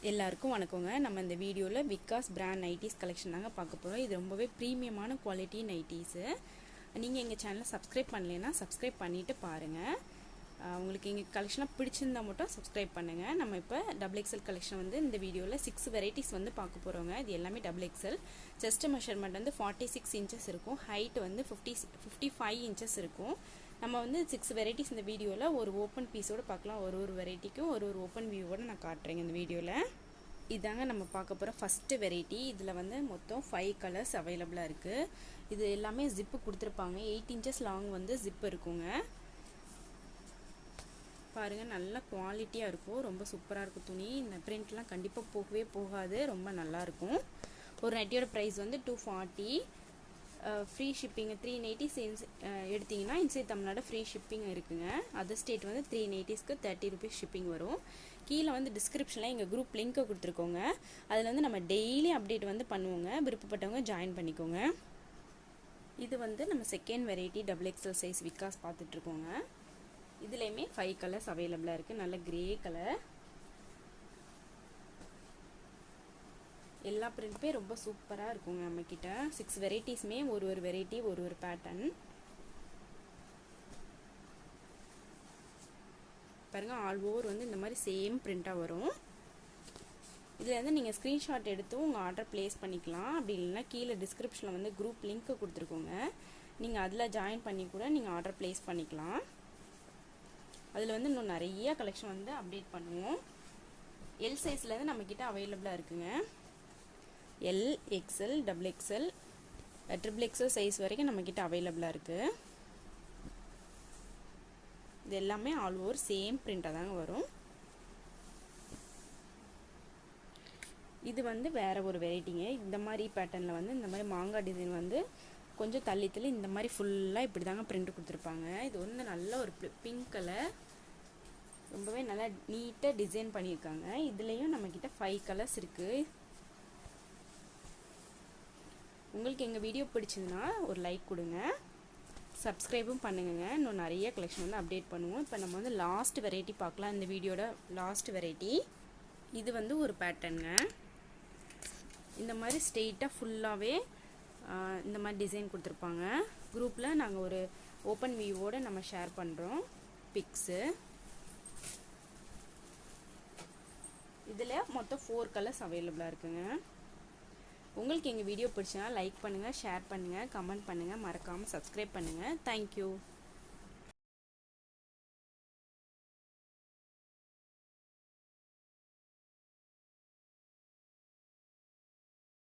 எல்லாருக்கும் வணக்கங்க. நம்ம இந்த வீடியோவில் விகாஸ் பிராண்ட் நைட்டிஸ் கலெக்ஷன் தாங்க பார்க்க போகிறோம். இது ரொம்பவே ப்ரீமியமான குவாலிட்டி நைட்டிஸு. நீங்கள் எங்கள் சேனலை சப்ஸ்கிரைப் பண்ணலைன்னா சப்ஸ்கிரைப் பண்ணிவிட்டு பாருங்கள். உங்களுக்கு எங்கள் கலெக்ஷனாக பிடிச்சிருந்தா மட்டும் சப்ஸ்கிரைப் பண்ணுங்கள். நம்ம இப்போ XXL கலெக்ஷன் வந்து இந்த வீடியோவில் 6 வெரைட்டிஸ் வந்து பார்க்க போகிறோங்க. இது எல்லாமே XXL. செஸ்ட் மெஷர்மெண்ட் வந்து 46 இன்ச்சஸ் இருக்கும். ஹைட் வந்து 55 இன்ச்சஸ் இருக்கும். நம்ம வந்து 6 வெரைட்டிஸ் இந்த வீடியோவில் ஒரு ஓப்பன் பீஸோடு பார்க்கலாம். ஒரு வெரைட்டிக்கும் ஒரு ஓப்பன் வியூவோடு நான் காட்டுறேங்க இந்த வீடியோவில். இதாங்க நம்ம பார்க்க போகிற ஃபஸ்ட்டு வெரைட்டி. இதில் வந்து மொத்தம் 5 கலர்ஸ் அவைலபிளாக இருக்குது. இது எல்லாமே ஜிப்பு கொடுத்துருப்பாங்க. 8 இன்ச்சஸ் லாங் வந்து ஜிப் இருக்குங்க. பாருங்கள், நல்லா குவாலிட்டியாக இருக்கும். ரொம்ப சூப்பராக இருக்கும் துணி. இந்த பிரிண்ட்லாம் கண்டிப்பாக போகவே போகாது. ரொம்ப நல்லாயிருக்கும். ஒரு நைட்டியோட ப்ரைஸ் வந்து 240. ஃப்ரீ ஷிப்பிங் 3 நைட்டிஸ் எடுத்திங்கன்னா இன்சைட் தமிழ்நாடு ஃப்ரீ ஷிப்பிங் இருக்குங்க. அதர் ஸ்டேட் வந்து 3 நைட்டிஸ்க்கு 30 ருபீஸ் ஷிப்பிங் வரும். கீழே வந்து டிஸ்கிரிப்ஷனில் எங்கள் குரூப் லிங்க்கை கொடுத்துருக்கோங்க. அதில் வந்து நம்ம டெய்லி அப்டேட் வந்து பண்ணுவோங்க. விருப்பப்பட்டவங்க ஜாயின் பண்ணிக்கோங்க. இது வந்து நம்ம second variety XXL size Vikas பார்த்துட்ருக்கோங்க. இதுலேயுமே 5 கலர்ஸ் அவைலபிளாக இருக்குது. நல்ல கிரே கலர். எல்லா பிரிண்ட்டுமே ரொம்ப சூப்பராக இருக்குங்க நம்மக்கிட்ட. 6 வெரைட்டிஸுமே ஒரு வெரைட்டி ஒரு பேட்டர்ன். பாருங்கள், ஆல் ஓவர் வந்து இந்த மாதிரி சேம் பிரிண்ட்டாக வரும். இதில் வந்து நீங்கள் ஸ்க்ரீன்ஷாட் எடுத்து உங்கள் ஆர்டர் ப்ளேஸ் பண்ணிக்கலாம். அப்படி இல்லைன்னா கீழே டிஸ்கிரிப்ஷனில் வந்து குரூப் லிங்க்கு கொடுத்துருக்கோங்க. நீங்கள் அதில் ஜாயின் பண்ணி கூட நீங்கள் ஆர்டர் ப்ளேஸ் பண்ணிக்கலாம். அதில் வந்து இன்னும் நிறைய கலெக்ஷன் வந்து அப்டேட் பண்ணுவோம். எல் சைஸ்லேருந்து நம்மக்கிட்ட அவைலபிளாக இருக்குங்க. L, XL, XXL, XXL size வரைக்கும் நம்மக்கிட்ட அவைலபிளாக இருக்குது. இது எல்லாமே ஆல் ஓவர் சேம் பிரிண்ட்டாக தாங்க வரும். இது வந்து வேறு ஒரு வெரைட்டிங்க. இந்த மாதிரி பேட்டர்னில் வந்து இந்த மாதிரி மாங்காய் டிசைன் வந்து கொஞ்சம் தள்ளி இந்த மாதிரி ஃபுல்லாக இப்படி தாங்க பிரிண்ட் கொடுத்துருப்பாங்க. இது வந்து நல்ல ஒரு பிங்க் கலர். ரொம்பவே நல்லா நீட்டாக டிசைன் பண்ணியிருக்காங்க. இதுலேயும் நம்மக்கிட்ட 5 கலர்ஸ் இருக்குது. உங்களுக்கு எங்கள் வீடியோ பிடிச்சதுன்னா ஒரு லைக் கொடுங்க, சப்ஸ்கிரைபும் பண்ணுங்க. இன்னும் நிறைய கலெக்ஷன் வந்து அப்டேட் பண்ணுவோம். இப்போ நம்ம வந்து லாஸ்ட் வெரைட்டி பார்க்கலாம். இந்த வீடியோட லாஸ்ட் வெரைட்டி. இது வந்து ஒரு பேட்டர்னுங்க. இந்த மாதிரி ஸ்ட்ரெயிட்டாக ஃபுல்லாகவே இந்த மாதிரி டிசைன் கொடுத்துருப்பாங்க. குரூப்பில் நாங்கள் ஒரு ஓப்பன் வியூவோடு நம்ம ஷேர் பண்ணுறோம் பிக்ஸு. இதில் மொத்தம் 4 கலர்ஸ் அவைலபிளாக இருக்குங்க. உங்களுக்கு எங்கள் வீடியோ பிடிச்சனா லைக் பண்ணுங்கள், ஷேர் பண்ணுங்கள், கமெண்ட் பண்ணுங்கள், மறக்காமல் சப்ஸ்கிரைப் பண்ணுங்கள். தேங்க்யூ.